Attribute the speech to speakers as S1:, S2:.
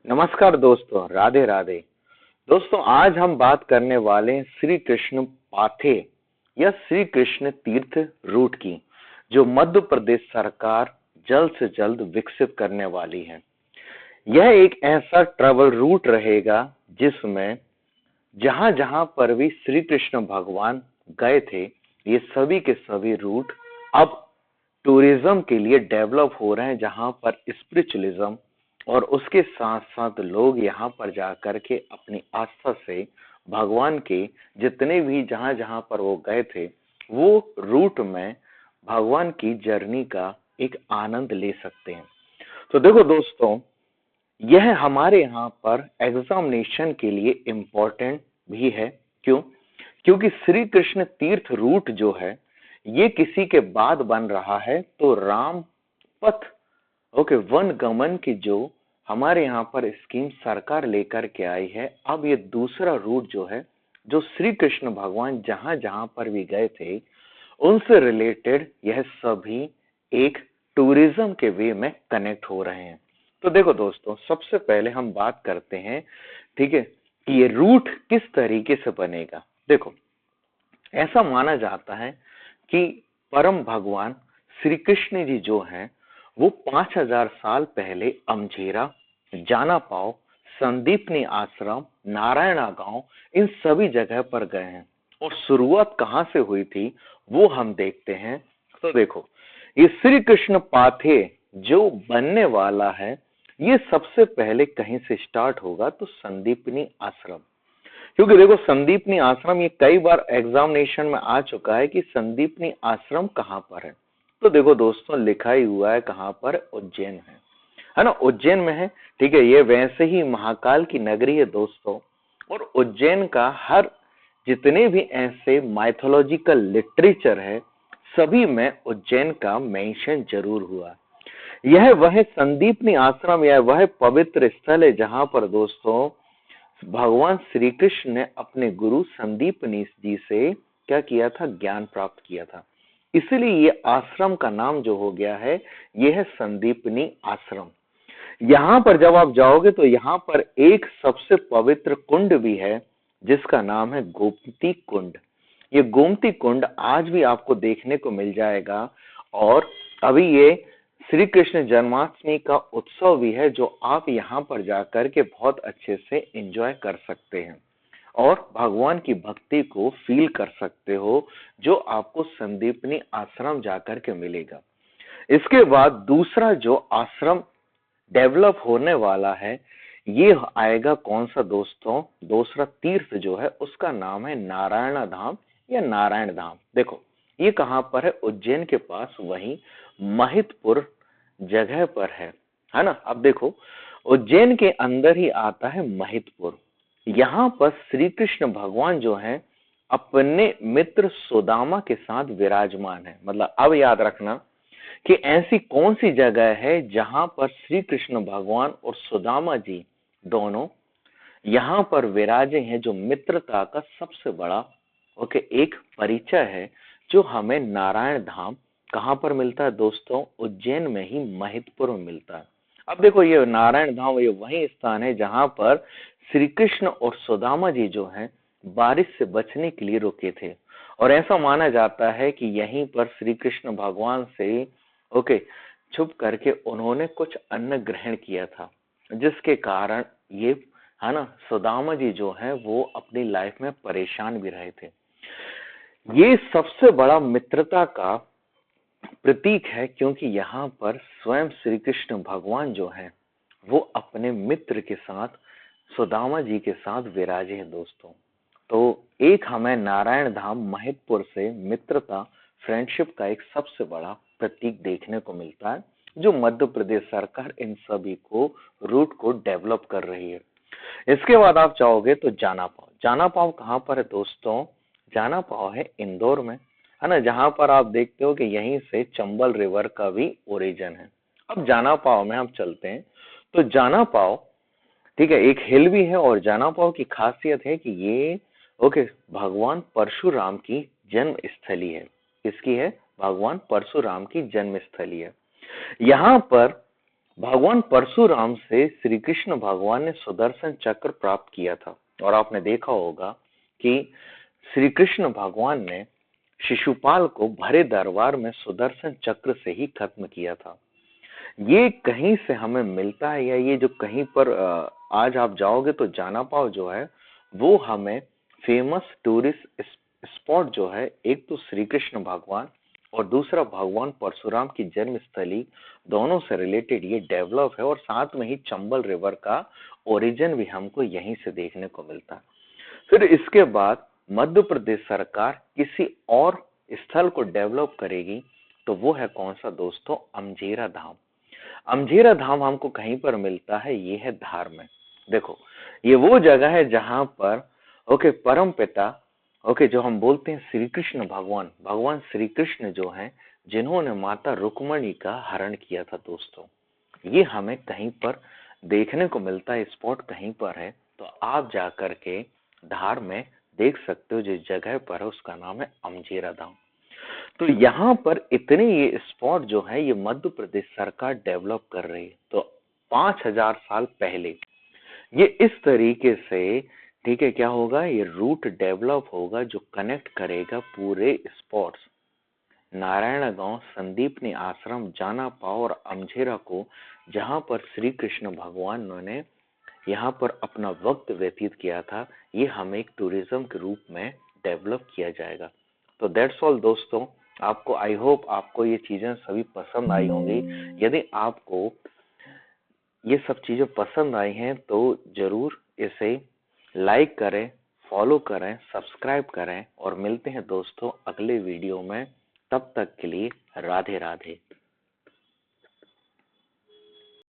S1: नमस्कार दोस्तों, राधे राधे। दोस्तों, आज हम बात करने वाले हैं श्री कृष्ण पाथे या श्री कृष्ण तीर्थ रूट की, जो मध्य प्रदेश सरकार जल्द से जल्द विकसित करने वाली है। यह एक ऐसा ट्रैवल रूट रहेगा जिसमें जहां जहां पर भी श्री कृष्ण भगवान गए थे, ये सभी के सभी रूट अब टूरिज्म के लिए डेवलप हो रहे हैं, जहां पर स्पिरिचुअलिज्म और उसके साथ साथ लोग यहाँ पर जाकर के अपनी आस्था से भगवान के जितने भी जहां जहां पर वो गए थे, वो रूट में भगवान की जर्नी का एक आनंद ले सकते हैं। तो देखो दोस्तों, यह हमारे यहाँ पर एग्जामिनेशन के लिए इम्पोर्टेंट भी है। क्यों? क्योंकि श्री कृष्ण तीर्थ रूट जो है, ये किसी के बाद बन रहा है, तो राम पथ वन गमन की जो हमारे यहाँ पर स्कीम सरकार लेकर के आई है, अब ये दूसरा रूट जो है, जो श्री कृष्ण भगवान जहां जहां पर भी गए थे, उनसे रिलेटेड यह सभी एक टूरिज्म के वे में कनेक्ट हो रहे हैं। तो देखो दोस्तों, सबसे पहले हम बात करते हैं, ठीक है, कि ये रूट किस तरीके से बनेगा। देखो, ऐसा माना जाता है कि परम भगवान श्री कृष्ण जी जो हैं, वो 5000 साल पहले अमझेरा, जाना पाव, संदीपनी आश्रम, नारायणा गांव, इन सभी जगह पर गए हैं। और शुरुआत कहाँ से हुई थी वो हम देखते हैं। तो देखो, ये श्री कृष्ण पाथे जो बनने वाला है, ये सबसे पहले कहीं से स्टार्ट होगा, तो संदीपनी आश्रम। क्योंकि देखो, संदीपनी आश्रम ये कई बार एग्जामिनेशन में आ चुका है कि संदीपनी आश्रम कहाँ पर है। तो देखो दोस्तों, लिखा ही हुआ है कहाँ पर, उज्जैन है ना, उज्जैन में है। ठीक है, ये वैसे ही महाकाल की नगरी है दोस्तों। और उज्जैन का हर जितने भी ऐसे माइथोलॉजिकल लिटरेचर है, सभी में उज्जैन का मेंशन जरूर हुआ। यह वह संदीपनी आश्रम या वह पवित्र स्थल है जहां पर दोस्तों भगवान श्री कृष्ण ने अपने गुरु संदीपनी जी से क्या किया था, ज्ञान प्राप्त किया था। इसलिए ये आश्रम का नाम जो हो गया है, यह है संदीपनी आश्रम। यहाँ पर जब आप जाओगे तो यहाँ पर एक सबसे पवित्र कुंड भी है, जिसका नाम है गोमती कुंड। ये गोमती कुंड आज भी आपको देखने को मिल जाएगा। और अभी ये श्री कृष्ण जन्माष्टमी का उत्सव भी है, जो आप यहाँ पर जाकर के बहुत अच्छे से एंजॉय कर सकते हैं और भगवान की भक्ति को फील कर सकते हो, जो आपको संदीपनी आश्रम जाकर के मिलेगा। इसके बाद दूसरा जो आश्रम डेवलप होने वाला है, ये आएगा कौन सा दोस्तों, दूसरा तीर्थ जो है उसका नाम है नारायण धाम या नारायण धाम। देखो, ये कहाँ पर है, उज्जैन के पास वहीं महितपुर जगह पर है ना। अब देखो, उज्जैन के अंदर ही आता है महितपुर। यहाँ पर श्री कृष्ण भगवान जो है अपने मित्र सुदामा के साथ विराजमान है। मतलब अब याद रखना कि ऐसी कौन सी जगह है जहां पर श्री कृष्ण भगवान और सुदामा जी दोनों यहाँ पर विराजे हैं, जो मित्रता का सबसे बड़ा एक परिचय है, जो हमें नारायण धाम कहाँ पर मिलता है दोस्तों, उज्जैन में ही महितपुर में मिलता है। अब देखो, ये नारायण धाम ये वही स्थान है जहां पर श्री कृष्ण और सुदामा जी जो हैं बारिश से बचने के लिए रुके थे। और ऐसा माना जाता है कि यहीं पर श्री कृष्ण भगवान से छुप करके उन्होंने कुछ अन्न ग्रहण किया था, जिसके कारण ये है ना, सुदामा जी जो है वो अपनी लाइफ में परेशान भी रहे थे। ये सबसे बड़ा मित्रता का प्रतीक है, क्योंकि यहाँ पर स्वयं श्री कृष्ण भगवान जो है वो अपने मित्र के साथ, सुदामा जी के साथ विराजे हैं दोस्तों। तो एक हमें नारायण धाम महितपुर से मित्रता, फ्रेंडशिप का एक सबसे बड़ा प्रतीक देखने को मिलता है, जो मध्य प्रदेश सरकार इन सभी को रूट को डेवलप कर रही है। इसके बाद आप चाहोगे तो जाना पाव। जाना पाव कहाँ पर है दोस्तों, जाना पाव है इंदौर में, है ना, जहां पर आप देखते हो कि यहीं से चंबल रिवर का भी ओरिजिन है। अब जाना पाव में हम चलते हैं। तो जाना पाव, ठीक है, एक हिल भी है, और जाना पाव की खासियत है कि ये भगवान परशुराम की जन्म स्थली है। किसकी है? भगवान परशुराम की जन्म स्थली है। यहाँ पर भगवान परशुराम से श्री कृष्ण भगवान ने सुदर्शन चक्र प्राप्त किया था। और आपने देखा होगा कि श्री कृष्ण भगवान ने शिशुपाल को भरे दरबार में सुदर्शन चक्र से ही खत्म किया था। ये कहीं से हमें मिलता है, या ये जो कहीं पर आज आप जाओगे तो जाना पाओ जो है, वो हमें फेमस टूरिस्ट स्पॉट जो है, एक तो श्री कृष्ण भगवान और दूसरा भगवान परशुराम की जन्म स्थली, दोनों से रिलेटेड ये डेवलप है। और साथ में ही चंबल रिवर का ओरिजिन भी हमको यहीं से देखने को मिलता है। फिर इसके बाद मध्य प्रदेश सरकार किसी और स्थल को डेवलप करेगी, तो वो है कौन सा दोस्तों? अमझेरा धाम। अमझेरा धाम हमको कहीं पर मिलता है, ये है धार में। देखो, ये वो जगह है जहां पर परम पिता, जो हम बोलते हैं श्री कृष्ण भगवान, भगवान श्री कृष्ण जो हैं, जिन्होंने माता रुक्मणी का हरण किया था दोस्तों, ये हमें कहीं पर देखने को मिलता है। स्पॉट कहीं पर है, तो आप जा करके धार में देख सकते हो। जिस जगह पर है उसका नाम है अमझेरा धाम। तो यहाँ पर इतने ये स्पॉट जो है, ये मध्य प्रदेश सरकार डेवलप कर रही है। तो 5000 साल पहले ये इस तरीके से, ठीक है, क्या होगा, ये रूट डेवलप होगा जो कनेक्ट करेगा पूरे स्पॉट्स, नारायण गांव, संदीपनी आश्रम, जाना पाव और अमझेरा को, जहां पर श्री कृष्ण भगवान ने यहाँ पर अपना वक्त व्यतीत किया था। ये हमें एक टूरिज्म के रूप में डेवलप किया जाएगा। तो दैट्स ऑल दोस्तों। आपको, आई होप आपको ये चीजें सभी पसंद आई होंगी। यदि आपको ये सब चीजें पसंद आई हैं तो जरूर इसे लाइक करें, फॉलो करें, सब्सक्राइब करें, और मिलते हैं दोस्तों अगले वीडियो में। तब तक के लिए राधे राधे।